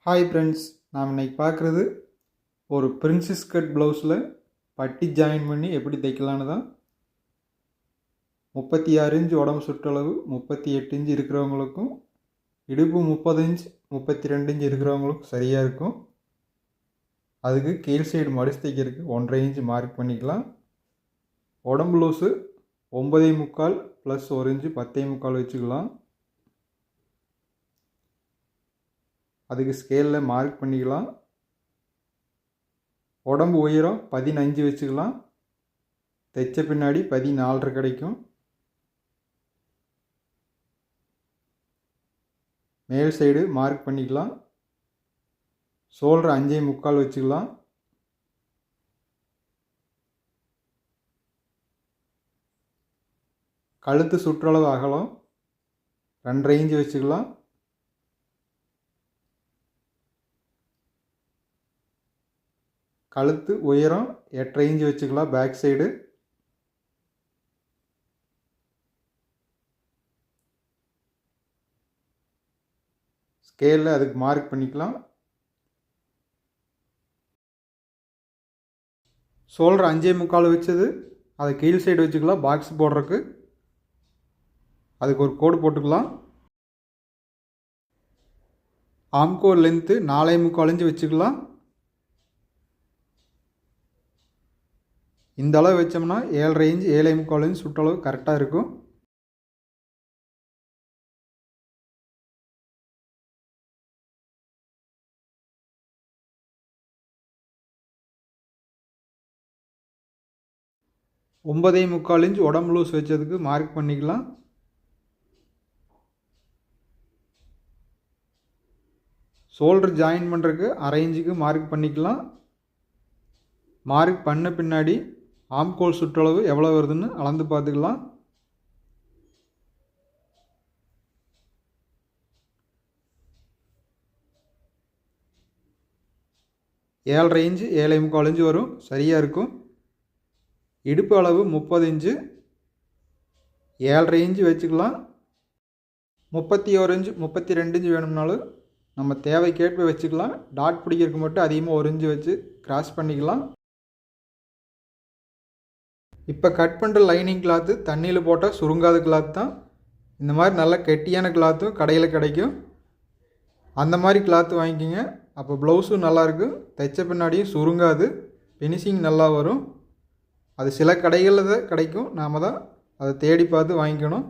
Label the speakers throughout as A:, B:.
A: Hi friends, நாம் இன்றைக்கி பார்க்குறது ஒரு பிரின்சஸ் கட் ப்ளவுஸில் பட்டி ஜாயின் பண்ணி எப்படி தைக்கலான்னு தான். 36 இன்ச் உடம்பு சுற்றளவு, 38 இன்ச் இருக்கிறவங்களுக்கும், இடுப்பு 30 இன்ச் 32 இன்ச் இருக்கிறவங்களுக்கும் சரியாக இருக்கும். அதுக்கு கீழ் சைடு மடிச்சு தைக்கிறதுக்கு 1.5 இன்ச் மார்க் பண்ணிக்கலாம். உடம்பு லூஸு 9.75 ப்ளஸ் 1 இன்ச்சு 10.75 வச்சுக்கலாம். அதுக்கு ஸ்கேலில் மார்க் பண்ணிக்கலாம். உடம்பு உயரம் 15 வச்சுக்கலாம். தைச்ச பின்னாடி 14.5 கிடைக்கும். மேல் சைடு மார்க் பண்ணிக்கலாம். ஷோல்டர் 5.75 வச்சுக்கலாம். கழுத்து சுற்றளவு அகலம் 2.5 இன்ச் வச்சுக்கலாம். கழுத்து உயரம் 8.5 இன்ச் வச்சுக்கலாம். பேக் சைடு ஸ்கேலில் அதுக்கு மார்க் பண்ணிக்கலாம். ஷோல்டர் 5.75 வச்சது அதை கீழ் சைடு வச்சுக்கலாம். பாக்ஸ் போடுறதுக்கு அதுக்கு ஒரு கோடு போட்டுக்கலாம். ஆம்கோல் லென்த்து 4.75 இன்ச் வச்சுக்கலாம். இந்த அளவு வச்சோம்னா 7.5 இன்ச் 7.75 இன்ச் சுற்றளவு கரெக்டாக இருக்கும். ஒன்பதே முக்கால் இன்ச் உடம்பு லூஸ் வச்சதுக்கு மார்க் பண்ணிக்கலாம். ஷோல்டர் ஜாயின் பண்ணுறதுக்கு 1/2 இன்ச்சுக்கு மார்க் பண்ணிக்கலாம். மார்க் பண்ண பின்னாடி ஆம்கோல் சுற்றளவு எவ்வளோ வருதுன்னு அளந்து பார்த்துக்கலாம். ஏழரை இன்ச்சு 7.75 இன்ச்சு வரும், சரியாக இருக்கும். இடுப்பு அளவு 30 இன்ச்சு, 7.5 இன்ச்சு வச்சுக்கலாம். 31 இன்ச்சு 32 இன்ச்சு வேணும்னாலும் நம்ம தேவைக்கேற்ப வச்சுக்கலாம். டாட் பிடிக்கிறதுக்கு மட்டும் அதிகமாக 1 இன்ச்சு வச்சு கிராஸ் பண்ணிக்கலாம். இப்போ கட் பண்ணுற லைனிங் கிளாத்து தண்ணியில் போட்டால் சுருங்காத கிளாத் தான். இந்த மாதிரி நல்ல கெட்டியான கிளாத்தும் கடையில் கிடைக்கும். அந்த மாதிரி கிளாத்து வாங்கிக்கோங்க. அப்போ ப்ளவுஸும் நல்லாயிருக்கும், தைச்ச பின்னாடியும் சுருங்காது, ஃபினிஷிங் நல்லா வரும். அது சில கடைகளில் தான் கிடைக்கும், நாம் தான் அதை தேடி பார்த்து வாங்கிக்கணும்.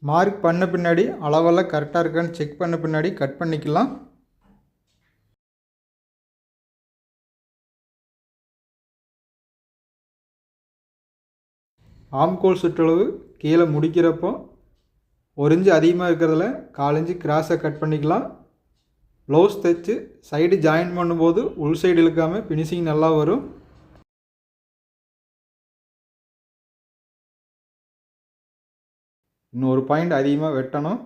A: மார்க் பண்ண பின்னாடி அளவெல்லாம் கரெக்டாக இருக்கான்னு செக் பண்ண பின்னாடி கட் பண்ணிக்கலாம். ஆம்கோல் சுற்றளவு கீழே முடிக்கிறப்போ 1 இன்ச்சு அதிகமாக இருக்கிறதுல 1/4 இன்ச்சு கிராஸை கட் பண்ணிக்கலாம். ப்ளவுஸ் தைச்சு சைடு ஜாயின் பண்ணும்போது உள் சைடு இழுக்காமல் ஃபினிஷிங் நல்லா வரும். இன்னொரு பாயிண்ட் அதிகமாக வெட்டணும்.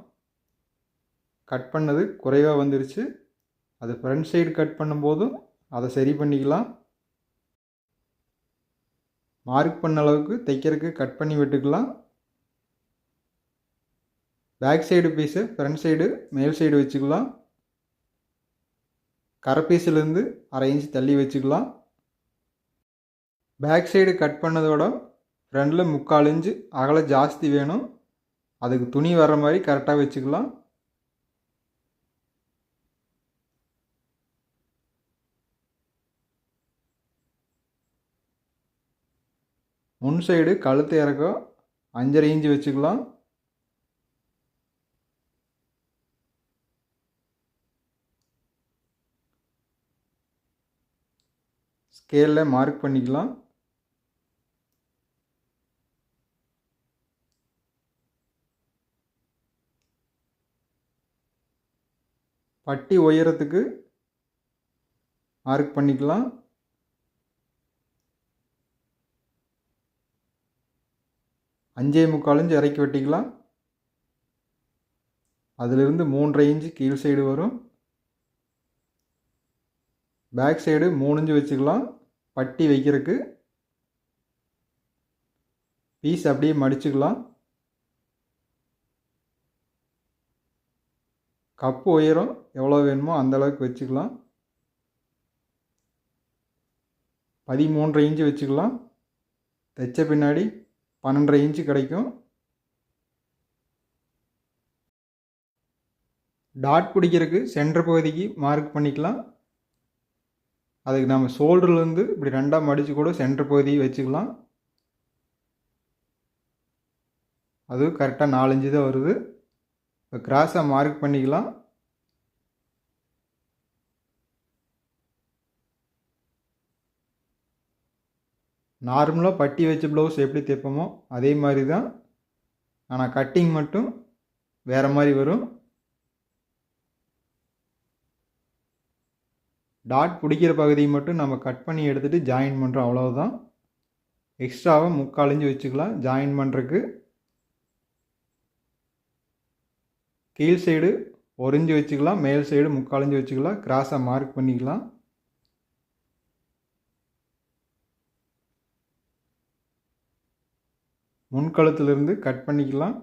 A: கட் பண்ணது குறைவாக வந்துருச்சு. அது ஃப்ரண்ட் சைடு கட் பண்ணும்போதும் அதை சரி பண்ணிக்கலாம். மார்க் பண்ண அளவுக்கு தைக்கிறதுக்கு கட் பண்ணி விட்டுக்கலாம். Back side piece front side மேல் சைடு வச்சுக்கலாம். கரை பீஸிலேருந்து 1/2 இன்ச்சு தள்ளி வச்சுக்கலாம். பேக் சைடு கட் பண்ணதோட ஃப்ரண்டில் 3/4 இன்ச்சு அகலம் ஜாஸ்தி வேணும். அதுக்கு துணி வர்ற மாதிரி கரெக்டாக வச்சுக்கலாம். முன் சைடு கழுத்து இறக்கம் 5.5 இன்ச்சு வச்சுக்கலாம். ஸ்கேலில் மார்க் பண்ணிக்கலாம். பட்டி உயரத்துக்கு மார்க் பண்ணிக்கலாம். அஞ்சே முக்கால் இன்ச்சு இறக்கி வெட்டிக்கலாம். அதிலிருந்து 3.5 இன்ச்சு கீழ் சைடு வரும். பேக் சைடு 3 இன்ச்சு வச்சுக்கலாம். பட்டி வைக்கிறதுக்கு பீஸ் அப்படியே மடிச்சுக்கலாம். கப்பு உயரம் எவ்வளோ வேணுமோ அந்தளவுக்கு வச்சுக்கலாம். 13.5 இன்ச்சு வச்சுக்கலாம். தைச்ச பின்னாடி 12.5 இன்ச்சு கிடைக்கும். டாட் பிடிக்கிறதுக்கு சென்டர் பகுதிக்கு மார்க் பண்ணிக்கலாம். அதுக்கு நம்ம ஷோல்டர்லேருந்து இப்படி 2ஆக மடித்து கூட சென்டர் பகுதியை வச்சுக்கலாம். அது கரெக்டாக 4 இன்ச்சு தான் வருது. இப்போ கிராஸாக மார்க் பண்ணிக்கலாம். நார்மலாக பட்டி வச்ச ப்ளவுஸ் எப்படி தைப்போமோ அதே மாதிரி தான், ஆனால் கட்டிங் மட்டும் வேறு மாதிரி வரும். டாட் பிடிக்கிற பகுதியை மட்டும் நம்ம கட் பண்ணி எடுத்துகிட்டு ஜாயின் பண்ணுறோம், அவ்வளோதான். எக்ஸ்ட்ராவாக 3/4 இன்ச்சு வச்சுக்கலாம் ஜாயின் பண்ணுறதுக்கு. கீழ் சைடு 1 இன்ச்சு வச்சுக்கலாம், மேல் சைடு 3/4 இன்ச்சு வச்சுக்கலாம். கிராஸாக மார்க் பண்ணிக்கலாம். முன்கழுத்திலிருந்து கட் பண்ணிக்கலாம்.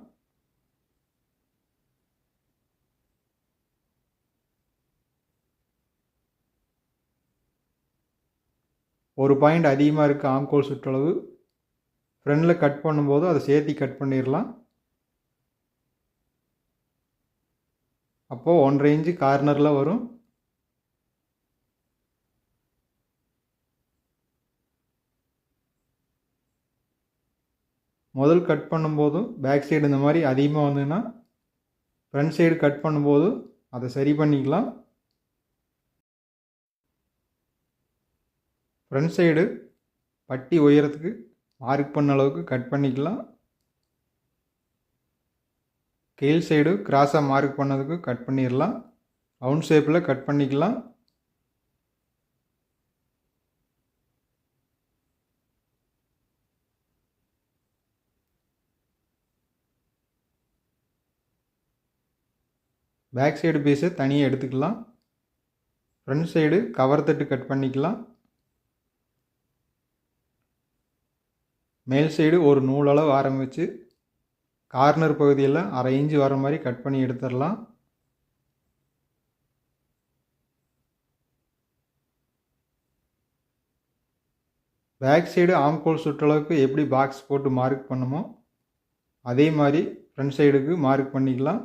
A: ஒரு பாயிண்ட் அதிகமாக இருக்குது ஆம்கோல் சுற்றளவு. ஃப்ரண்டில் கட் பண்ணும்போது அதை சேர்த்து கட் பண்ணிடலாம். அப்போது 1.5 இன்ச்சு கார்னரில் வரும். முதல் கட் பண்ணும்போதும் பேக் சைடு இந்த மாதிரி அதிகமாக வந்ததுன்னா ஃப்ரண்ட் சைடு கட் பண்ணும்போது அதை சரி பண்ணிக்கலாம். ஃப்ரண்ட் சைடு பட்டி உயரத்துக்கு மார்க் பண்ண அளவுக்கு கட் பண்ணிக்கலாம். கீழ் சைடு கிராஸாக மார்க் பண்ணதுக்கு கட் பண்ணிடலாம். ரவுண்ட் ஷேப்பில் கட் பண்ணிக்கலாம். பேக் சைடு பீஸை தனியாக எடுத்துக்கலாம். ஃப்ரண்ட் சைடு கவர் தட்டு கட் பண்ணிக்கலாம். மேல் சைடு ஒரு நூலளவு ஆரம்பித்து கார்னர் பகுதியில் 1/2 இன்ச்சு வர மாதிரி கட் பண்ணி எடுத்துடலாம். பேக் சைடு ஆம்கோல் சுற்றளவுக்கு எப்படி பாக்ஸ் போட்டு மார்க் பண்ணுமோ அதே மாதிரி ஃப்ரண்ட் சைடுக்கு மார்க் பண்ணிக்கலாம்.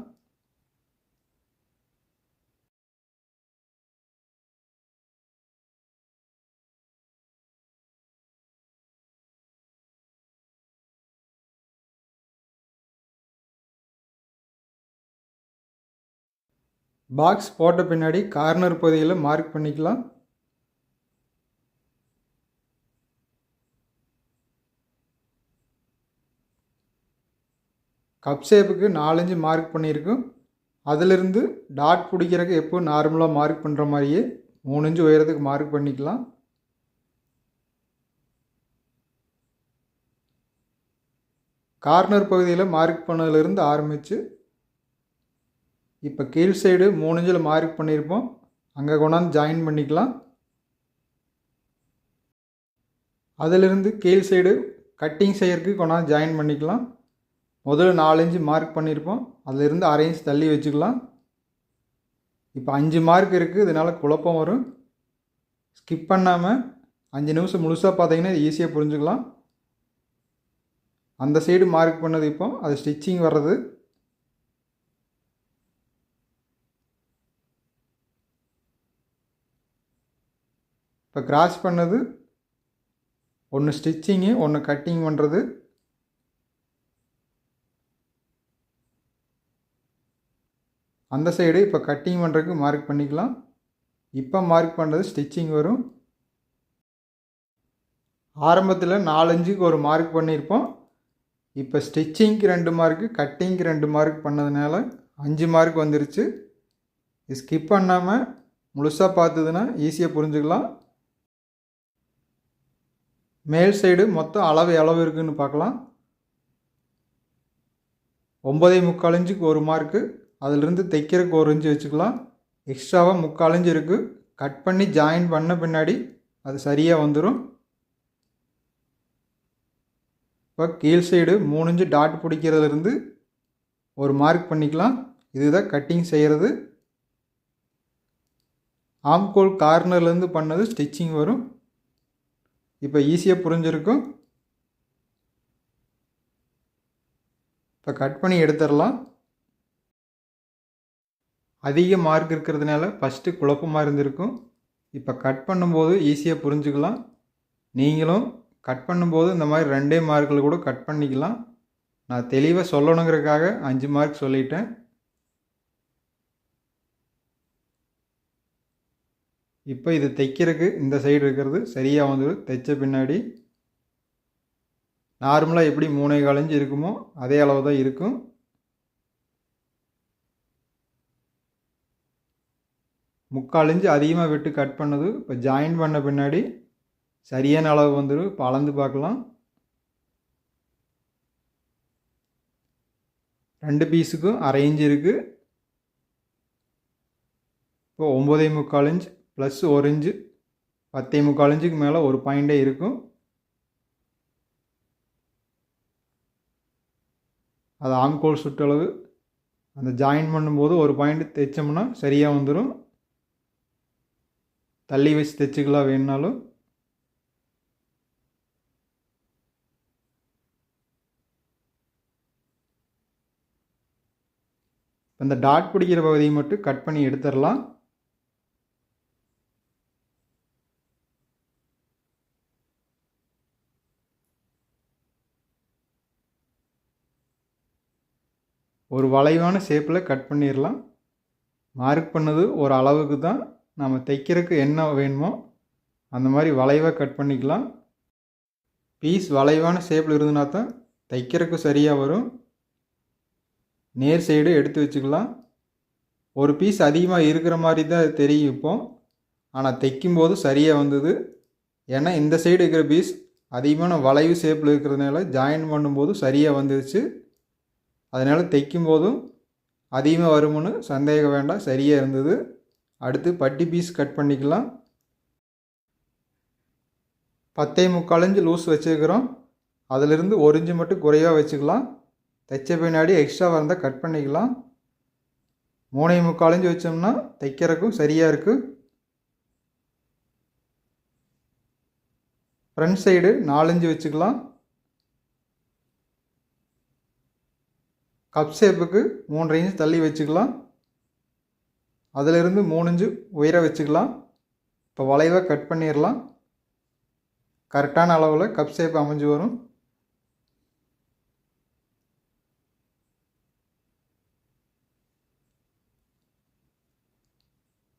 A: பாக்ஸ் போட்ட பின்னாடி கார்னர் பகுதியில் மார்க் பண்ணிக்கலாம். கப் ஷேப்புக்கு 4 இன்ச்சு மார்க் பண்ணியிருக்கும். அதிலிருந்து டாட் பிடிக்கிறதுக்கு எப்போ நார்மலாக மார்க் பண்ணுற மாதிரியே 3 இன்ச்சு உயரத்துக்கு மார்க் பண்ணிக்கலாம். கார்னர் பகுதியில் மார்க் பண்ணதிலிருந்து ஆரம்பித்து இப்போ கீழ் சைடு 3 இன்ச்சில் மார்க் பண்ணியிருப்போம், அங்கே கொண்டாந்து ஜாயின் பண்ணிக்கலாம். அதிலிருந்து கீழ் சைடு கட்டிங் செய்யறதுக்கு கொண்டாந்து ஜாயின் பண்ணிக்கலாம். முதல்ல 4 இன்ச்சு மார்க் பண்ணியிருப்போம், அதிலிருந்து 1/2 இன்ச் தள்ளி வச்சுக்கலாம். இப்போ 5 மார்க் இருக்குது, இதனால் குழப்பம் வரும். ஸ்கிப் பண்ணாமல் 5 நிமிஷம் முழுசாக பார்த்தீங்கன்னா ஈஸியாக புரிஞ்சுக்கலாம். அந்த சைடு மார்க் பண்ணது இப்போ அது ஸ்டிச்சிங் வர்றது. இப்போ கிராஸ் பண்ணது ஒன்று ஸ்டிச்சிங்கு, ஒன்று கட்டிங் பண்ணுறது. அந்த சைடு இப்போ கட்டிங் பண்ணுறதுக்கு மார்க் பண்ணிக்கலாம். இப்போ மார்க் பண்ணுறது ஸ்டிச்சிங் வரும். ஆரம்பத்தில் 4 இன்ச்சுக்கு ஒரு மார்க் பண்ணியிருப்போம். இப்போ ஸ்டிச்சிங்க்கு 2 மார்க்கு, கட்டிங்க்கு 2 மார்க் பண்ணதுனால 5 மார்க் வந்துருச்சு. ஸ்கிப் பண்ணாமல் முழுசாக பார்த்ததுன்னா ஈஸியாக புரிஞ்சுக்கலாம். மேல் சைடு மொத்தம் அளவு இருக்குதுன்னு பார்க்கலாம். 9.25 இன்ச்சுக்கு ஒரு மார்க்கு, அதிலிருந்து தைக்கிறதுக்கு 1 இன்ச்சு வச்சுக்கலாம். எக்ஸ்ட்ராவாக 3/4 இன்ச்சு இருக்குது. கட் பண்ணி ஜாயின் பண்ண பின்னாடி அது சரியாக வந்துடும். இப்போ கீழ் சைடு 3 இன்ச்சு டாட் பிடிக்கிறதுலேருந்து ஒரு மார்க் பண்ணிக்கலாம். இதுதான் கட்டிங் செய்கிறது. ஆம்கோல் கார்னர்லேருந்து பண்ணது ஸ்டிச்சிங் வரும். இப்போ ஈஸியாக புரிஞ்சிருக்கும். இப்போ கட் பண்ணி எடுத்துடலாம். அதிக மார்க் இருக்கிறதுனால ஃபஸ்ட்டு குழப்பமாக இருந்திருக்கும். இப்போ கட் பண்ணும்போது ஈஸியாக புரிஞ்சுக்கலாம். நீங்களும் கட் பண்ணும்போது இந்த மாதிரி 2 மார்க்கில் கூட கட் பண்ணிக்கலாம். நான் தெளிவாக சொல்லணுங்கிறதுக்காக 5 மார்க் சொல்லிட்டேன். இப்போ இது தைக்கிறதுக்கு இந்த சைடு இருக்கிறது சரியாக வந்துடும். தைச்ச பின்னாடி நார்மலாக எப்படி 3.25 இன்ச் இருக்குமோ அதே அளவு தான் இருக்கும். முக்கால் இன்ச்சு அதிகமாக விட்டு கட் பண்ணது இப்போ ஜாயின் பண்ண பின்னாடி சரியான அளவு வந்துடும். இப்போ அளந்து பார்க்கலாம். 2 பீஸுக்கும் 1/2 இன்ச் இருக்குது. இப்போ 9.25 இன்ச் ப்ளஸ் 1 இன்ச்சு 10.25 இன்ச்சுக்கு மேலே ஒரு பாயிண்டே இருக்கும். அது ஆம்கோல் சுற்றளவு. அந்த ஜாயின் பண்ணும்போது ஒரு பாயிண்ட் தைச்சோம்னா சரியாக வந்துடும். தள்ளி வச்சு தைச்சிக்கலாம் வேணுனாலும். இந்த டாட் பிடிக்கிற பகுதியை மட்டும் கட் பண்ணி எடுத்துடலாம். ஒரு வளைவான ஷேப்பில் கட் பண்ணிடலாம். மார்க் பண்ணது ஒரு அளவுக்கு தான். நம்ம தைக்கிறதுக்கு என்ன வேணுமோ அந்த மாதிரி வளைவாக கட் பண்ணிக்கலாம். பீஸ் வளைவான ஷேப்பில் இருந்ததுனா தான் தைக்கிறதுக்கு சரியாக வரும். நேர் சைடு எடுத்து வச்சுக்கலாம். ஒரு பீஸ் அதிகமாக இருக்கிற மாதிரி தான் தெரியும் இப்போ. ஆனால் தைக்கும்போது சரியாக வந்தது. ஏன்னா இந்த சைடு இருக்கிற பீஸ் அதிகமான வளைவு ஷேப்பில் இருக்கிறதுனால ஜாயின் பண்ணும்போது சரியாக வந்துடுச்சு. அதனால் தைக்கும்போதும் அதிகமாக வரும்னு சந்தேகம் வேண்டாம், சரியாக இருந்தது. அடுத்து பட்டி பீஸ் கட் பண்ணிக்கலாம். 10.25 இன்ச் லூஸ் வச்சுருக்கிறோம். அதிலிருந்து 1 இன்ச்சு மட்டும் குறைவாக வச்சுக்கலாம். தைச்ச பின்னாடி எக்ஸ்ட்ரா இருந்தால் கட் பண்ணிக்கலாம். 3.25 இன்ச் வச்சோம்னா தைக்கிறதுக்கும் சரியாக இருக்குது. ஃப்ரண்ட் சைடு 4 இன்ச் வச்சுக்கலாம். கப் ஷேப்புக்கு 3.5 இன்ச் தள்ளி வச்சுக்கலாம். அதிலிருந்து 3 இன்ச்சு உயரம் வச்சுக்கலாம். இப்போ வளைவாக கட் பண்ணிடலாம். கரெக்டான அளவில் கப் ஷேப் அமைஞ்சு வரும்.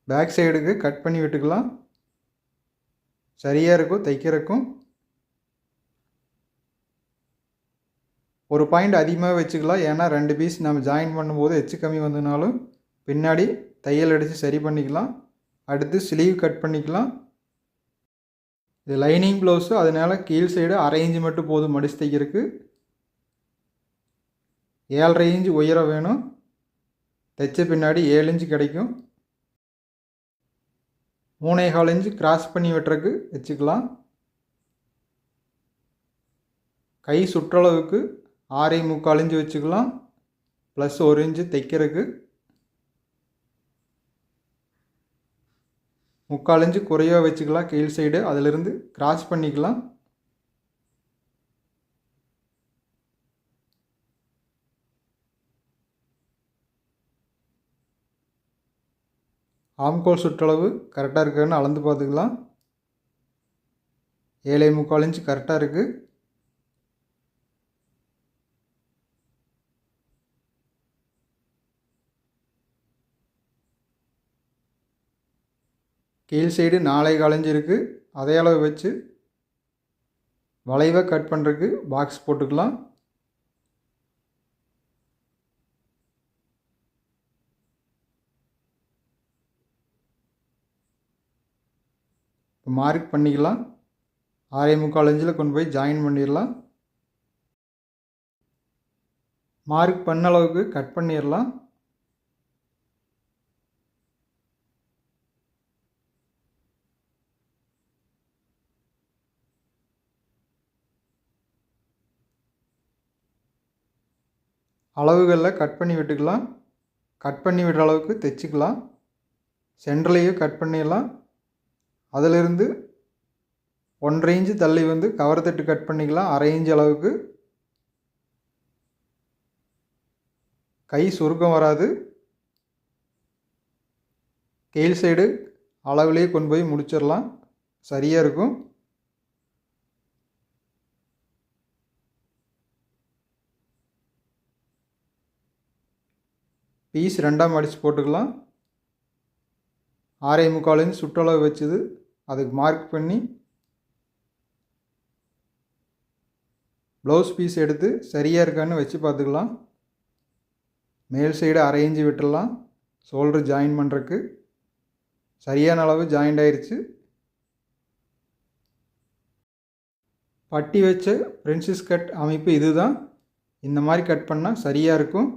A: பேக் சைடுக்கு கட் பண்ணி விட்டுக்கலாம். சரியாக இருக்கும் தைக்கிறக்கும். ஒரு பாயிண்ட் அதிகமாக வச்சுக்கலாம். ஏன்னா 2 பீஸ் நம்ம ஜாயின் பண்ணும்போது எச்சு கம்மி வந்ததுனாலும் பின்னாடி தையல் அடித்து சரி பண்ணிக்கலாம். அடுத்து ஸ்லீவ் கட் பண்ணிக்கலாம். இது லைனிங் ப்ளவுஸு, அதனால் கீழ் சைடு 1/2 இன்ச்சு மட்டும் போதும் மடித்து தைக்கிறதுக்கு. 7.5 இன்ச்சு உயரம் வேணும். தைச்ச பின்னாடி 7 இன்ச்சு கிடைக்கும். 3.25 இன்ச்சு கிராஸ் பண்ணி வெட்டுறதுக்கு வச்சுக்கலாம். கை சுற்றளவுக்கு 6.25 இன்ச்சு வச்சுக்கலாம். ப்ளஸ் 1 இன்ச்சு தைக்கிறதுக்கு. 3/4 இன்ச்சு குறைவாக வச்சுக்கலாம் கீழ் சைடு. அதிலிருந்து கிராஸ் பண்ணிக்கலாம். ஆம்கோல் சுற்றளவு கரெக்டாக இருக்குன்னு அளந்து பார்த்துக்கலாம். 7.25 இன்ச்சு கரெக்டாக இருக்குது. கீழ் சைடு 4.25 இன்ச்சு இருக்குது. அதே அளவு வச்சு வளைவாக கட் பண்ணுறதுக்கு பாக்ஸ் போட்டுக்கலாம். மார்க் பண்ணிக்கலாம். 6.25 இன்ச்சில் கொண்டு போய் ஜாயின் பண்ணிடலாம். மார்க் பண்ண அளவுக்கு கட் பண்ணிடலாம். அளவுகளில் கட் பண்ணி விட்டுக்கலாம். கட் பண்ணி விடுற அளவுக்கு தைச்சிக்கலாம். சென்டர்லேயும் கட் பண்ணிடலாம். அதிலிருந்து 1.5 இன்ச்சு தள்ளி வந்து கவர் தட்டு கட் பண்ணிக்கலாம். 1/2 இன்ச் அளவுக்கு. கை சுருக்கம் வராது. கீழ் சைடு அளவுலேயே கொண்டு போய் முடிச்சிடலாம். சரியாக இருக்கும். பீஸ் 2ஆக மடித்து போட்டுக்கலாம். 6.25 இன்ச் சுற்றளவு வச்சுது அதுக்கு மார்க் பண்ணி ப்ளவுஸ் பீஸ் எடுத்து சரியாக இருக்கான்னு வச்சு பார்த்துக்கலாம். மேல் சைடு 1/2 இன்ச்சு விட்டுடலாம். ஷோல்டர் ஜாயின் பண்ணுறக்கு சரியான அளவு ஜாயிண்ட் ஆயிடுச்சு. பட்டி வச்ச பிரின்சஸ் கட் அமைப்பு இதுதான். இந்த மாதிரி கட் பண்ணால் சரியாக இருக்கும்.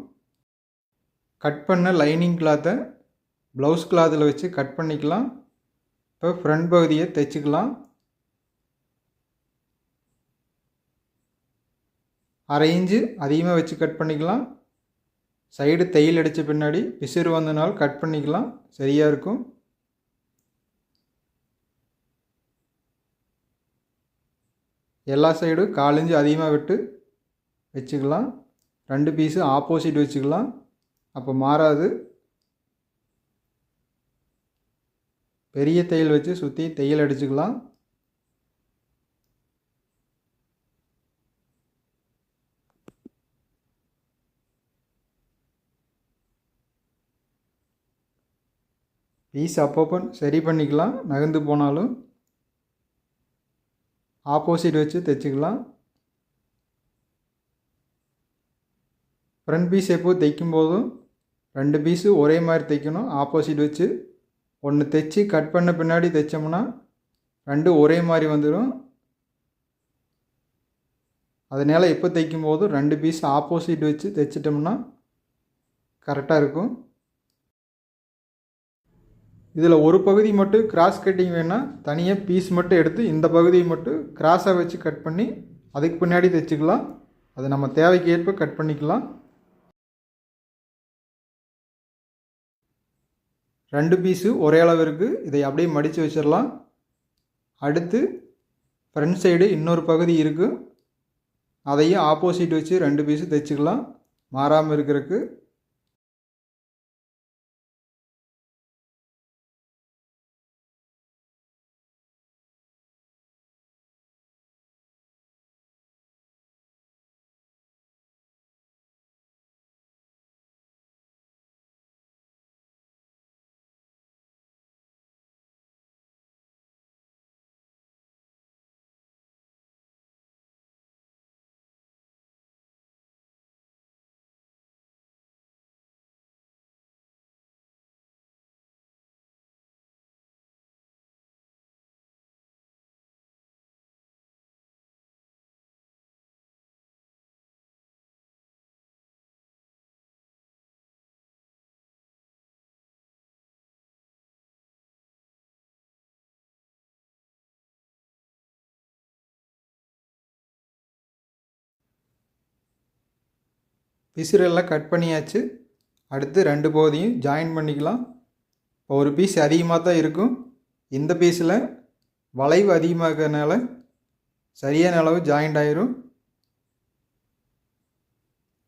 A: கட் பண்ண லைனிங் கிளாத்தை ப்ளவுஸ் கிளாத்தில் வச்சு கட் பண்ணிக்கலாம். இப்போ ஃப்ரண்ட் பகுதியை தைச்சிக்கலாம். 1/2 இன்ச்சு அதிகமாக வச்சு கட் பண்ணிக்கலாம். சைடு தையல் அடித்த பின்னாடி பிசிறு வந்தனால கட் பண்ணிக்கலாம். சரியாக இருக்கும். எல்லா சைடும் 1/4 இன்ச்சு அதிகமாக விட்டு வச்சுக்கலாம். 2 பீஸு ஆப்போசிட் வச்சுக்கலாம். அப்போ மாறாது. பெரிய தையல் வச்சு சுற்றி தையல் அடிச்சுக்கலாம். பீஸ் அப்பப்போ சரி பண்ணிக்கலாம். நகர்ந்து போனாலும் ஆப்போசிட் வச்சு தைச்சிக்கலாம். ஃப்ரண்ட் பீஸ் எப்போ தைக்கும்போதும் 2 பீஸு ஒரே மாதிரி தைக்கணும். ஆப்போசிட் வச்சு ஒன்று தைச்சி கட் பண்ண பின்னாடி தைச்சோம்னா 2 ஒரே மாதிரி வந்துடும். அதனால் எப்போ தைக்கும்போதும் 2 பீஸ் ஆப்போசிட் வச்சு தைச்சிட்டோம்னா கரெக்டாக இருக்கும். இதில் ஒரு பகுதி மட்டும் கிராஸ் கட்டிங் வேணால் தனியாக பீஸ் மட்டும் எடுத்து இந்த பகுதியை மட்டும் கிராஸாக வச்சு கட் பண்ணி அதுக்கு பின்னாடி தைச்சிக்கலாம். அது நம்ம தேவைக்கு ஏற்ப கட் பண்ணிக்கலாம். 2 பீஸு ஒரே அளவு இருக்குது. இதை அப்படியே மடித்து வச்சிடலாம். அடுத்து ஃப்ரண்ட் சைடு இன்னொரு பகுதி இருக்குது. அதையும் ஆப்போசிட் வச்சு 2 பீஸு தைச்சிக்கலாம் மாறாமல் இருக்கிறதுக்கு. பிசிறெல்லாம் கட் பண்ணியாச்சு. அடுத்து 2 பகுதியும் ஜாயின் பண்ணிக்கலாம். இப்போ ஒரு பீஸ் அதிகமாக தான் இருக்கும். இந்த பீஸில் வளைவு அதிகமாக இருக்கிறதுனால சரியான அளவு ஜாயிண்ட் ஆயிரும்.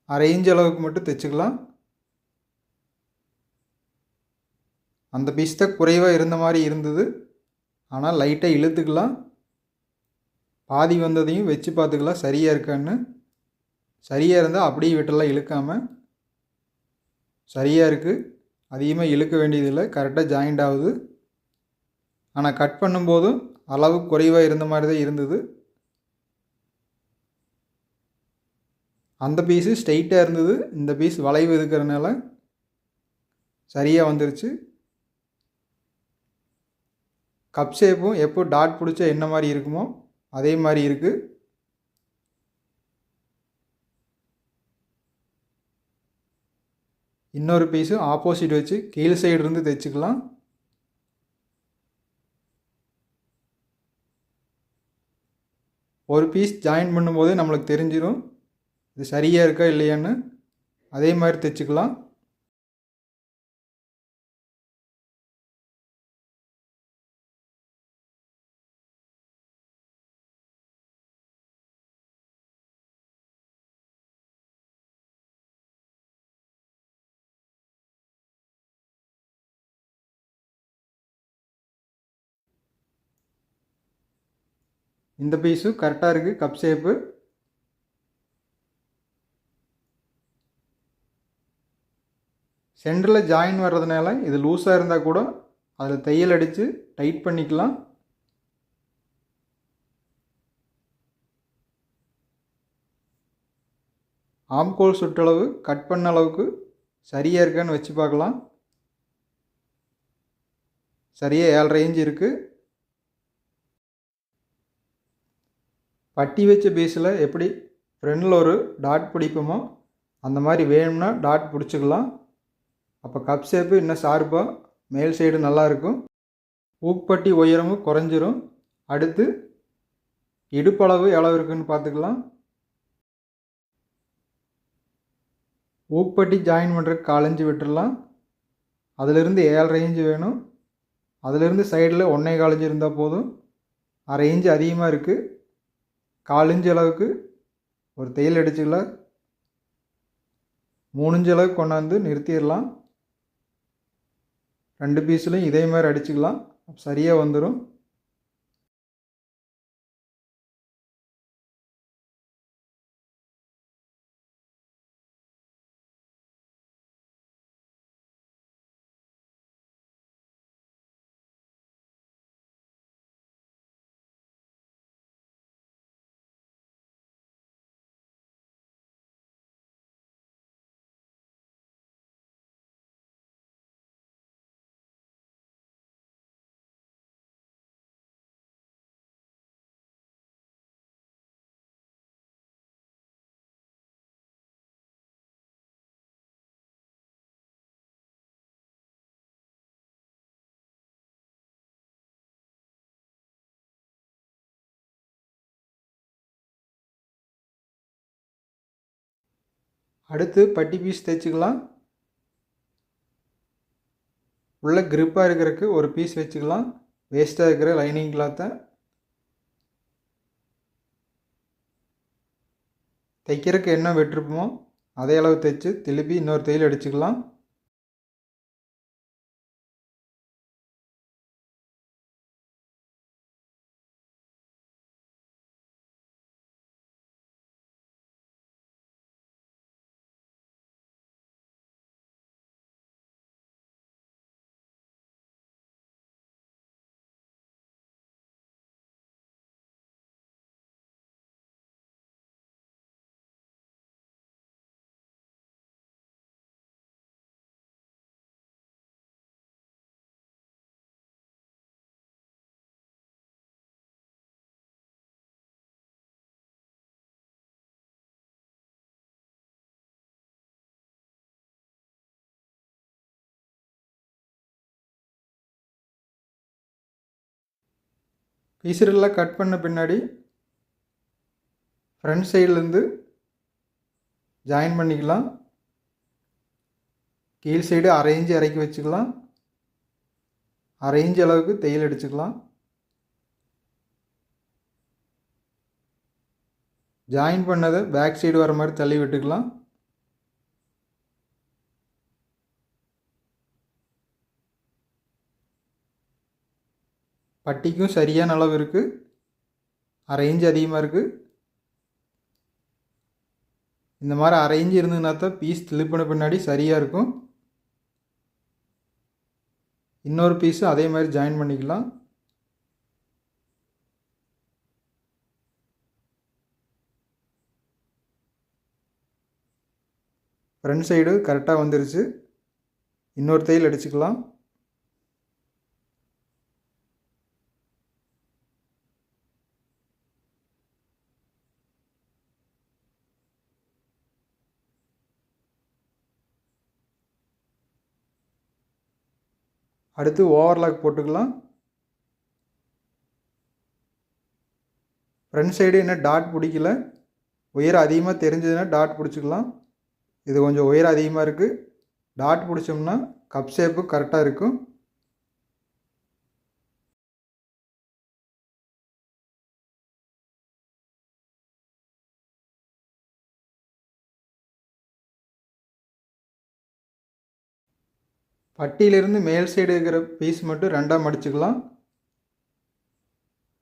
A: 1/2 இன்ச் அளவுக்கு மட்டும் தைச்சிக்கலாம். அந்த பீஸ் தான் குறைவாக இருந்த மாதிரி இருந்தது. ஆனால் லைட்டாக இழுத்துக்கலாம். பாதி வந்ததையும் வச்சு பார்த்துக்கலாம் சரியாக இருக்கான்னு. சரியாக இருந்தால் அப்படியே விட்டெல்லாம் இழுக்காமல் சரியாக இருக்குது. அதிகமாக இழுக்க வேண்டியதில்லை. கரெக்டாக ஜாயிண்ட் ஆகுது. ஆனால் கட் பண்ணும்போதும் அளவு குறைவாக இருந்த மாதிரி தான் இருந்தது. அந்த பீஸு ஸ்ட்ரைட்டாக இருந்தது. இந்த பீஸ் வளைவு இருக்கிறதுனால சரியாக வந்துருச்சு. கப் ஷேப்பும் எப்போ டாட் பிடிச்சா என்ன மாதிரி இருக்குமோ அதே மாதிரி இருக்குது. இன்னொரு பீஸு ஆப்போசிட் வச்சு கீழ் சைடு இருந்து தைச்சிக்கலாம். ஒரு பீஸ் ஜாயின் பண்ணும்போதே நம்மளுக்கு தெரிஞ்சிடும் இது சரியாக இருக்கா இல்லையான்னு. அதே மாதிரி தைச்சிக்கலாம். இந்த பீஸும் கரெக்டாக இருக்குது கப் ஷேப்பு. சென்டரில் ஜாயின் வர்றதுனால இது லூஸாக இருந்தால் கூட அதில் தையல் அடித்து டைட் பண்ணிக்கலாம். ஆம்கோல் சுற்றளவு கட் பண்ண அளவுக்கு சரியாக இருக்கான்னு வச்சு பார்க்கலாம். சரியாக 7.5 இன்ச் இருக்குது. பட்டி வச்ச பீஸில் எப்படி ஃப்ரண்டில் ஒரு டாட் பிடிப்போமோ அந்த மாதிரி வேணும்னா டாட் பிடிச்சிக்கலாம். அப்போ கப் ஷேப்பு இன்னும் ஷார்ப்பாக மேல் சைடு நல்லாயிருக்கும். ஊக்பட்டி உயரமும் குறைஞ்சிரும். அடுத்து இடுப்பளவு எவ்வளோ இருக்குன்னு பார்த்துக்கலாம். ஊக்பட்டி ஜாயின் பண்ணுறதுக்கு 4 இன்ச்சு விட்டுடலாம். அதிலிருந்து 7.5 இன்ச்சு வேணும். அதிலிருந்து சைடில் 1.25 இன்ச்சு இருந்தால் போதும். 1/2 இன்ச்சு அதிகமாக இருக்குது. 4 இன்ச்சு அளவுக்கு ஒரு தையல் அடிச்சுக்கலாம். 3 இன்ச்சு அளவுக்கு கொண்டாந்து நிறுத்திடலாம். 2 பீஸ்லையும் இதே மாதிரி அடிச்சுக்கலாம். சரியாக வந்துடும். அடுத்து பட்டி பீஸ் தைச்சிக்கலாம். உள்ள கிரிப்பாக இருக்கிறதுக்கு ஒரு பீஸ் வச்சுக்கலாம். வேஸ்ட்டாக இருக்கிற லைனிங் கிளாத்தை தைக்கிறதுக்கு என்ன வெட்டிருப்போமோ அதே அளவு தைச்சு திருப்பி இன்னொரு தையல் அடிச்சுக்கலாம். பீஸரெல்லாம் கட் பண்ண பின்னாடி ஃப்ரண்ட் சைட்லேருந்து ஜாயின் பண்ணிக்கலாம். கீழ் சைடு 1/2 இன்ச்சு இறக்கி வச்சுக்கலாம். 1/2 இன்ச்சு அளவுக்கு தையல் அடிச்சுக்கலாம். ஜாயின் பண்ணதை பேக் சைடு வர மாதிரி தள்ளி விட்டுக்கலாம். பட்டிக்கும் சரியான அளவு இருக்குது. 1/2 இன்ச்சு அதிகமாக இருக்குது. இந்த மாதிரி 1/2 இன்ச்சு இருந்ததுன்னா தான் பீஸ் திருப்பின பின்னாடி சரியாக இருக்கும். இன்னொரு பீஸும் அதே மாதிரி ஜாயின் பண்ணிக்கலாம். ஃப்ரண்ட் சைடு கரெக்டாக வந்துருச்சு. இன்னொரு தையல் அடிச்சுக்கலாம். அடுத்து ஓவர்லாக் போட்டுக்கலாம். ஃப்ரண்ட் சைடு என்ன டாட் பிடிக்கல, உயரம் அதிகமாக தெரிஞ்சதுன்னா டாட் பிடிச்சிக்கலாம். இது கொஞ்சம் உயரம் அதிகமாக இருக்குது. டாட் பிடிச்சோம்னா கப் ஷேப்பு கரெக்டாக இருக்கும். பட்டியிலிருந்து மேல் சைடு இருக்கிற பீஸ் மட்டும் 2ஆக மடிச்சுக்கலாம்.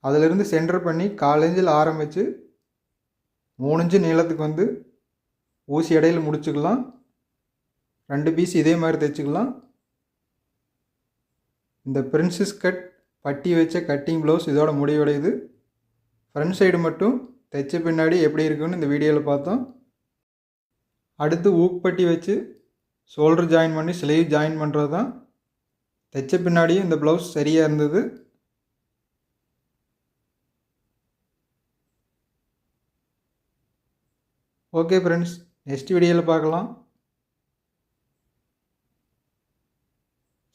A: அதிலிருந்து சென்டர் பண்ணி 1/4 இன்ச்சில் ஆரம்பித்து 3 இன்ச்சு நீளத்துக்கு வந்து ஊசி இடையில் முடிச்சுக்கலாம். 2 பீஸ் இதே மாதிரி தைச்சிக்கலாம். இந்த பிரின்சஸ் கட் பட்டி வச்ச கட்டிங் ப்ளவுஸ் இதோட முடிவடையுது. ஃப்ரண்ட் சைடு மட்டும் தைச்ச பின்னாடி எப்படி இருக்குன்னு இந்த வீடியோவில் பார்த்தோம். அடுத்து ஊக்பட்டி வச்சு ஷோல்டர் ஜாயின் பண்ணி ஸ்லீவ் ஜாயின் பண்ணுறது தான். தைச்ச பின்னாடியும் இந்த ப்ளவுஸ் சரியாக இருந்தது. ஓகே ஃப்ரெண்ட்ஸ், நெக்ஸ்ட் வீடியோவில் பார்க்கலாம்.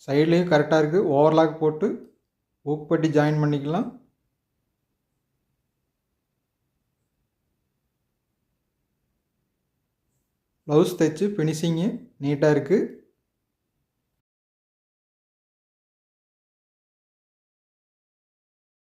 A: சைட்லேயும் கரெக்டாக இருக்குது. ஓவர்லாக் போட்டு ஊக்பட்டி ஜாயின் பண்ணிக்கலாம். ப்ளவுஸ் தைச்சு ஃபினிஷிங்கு நீட்டாக இருக்குது.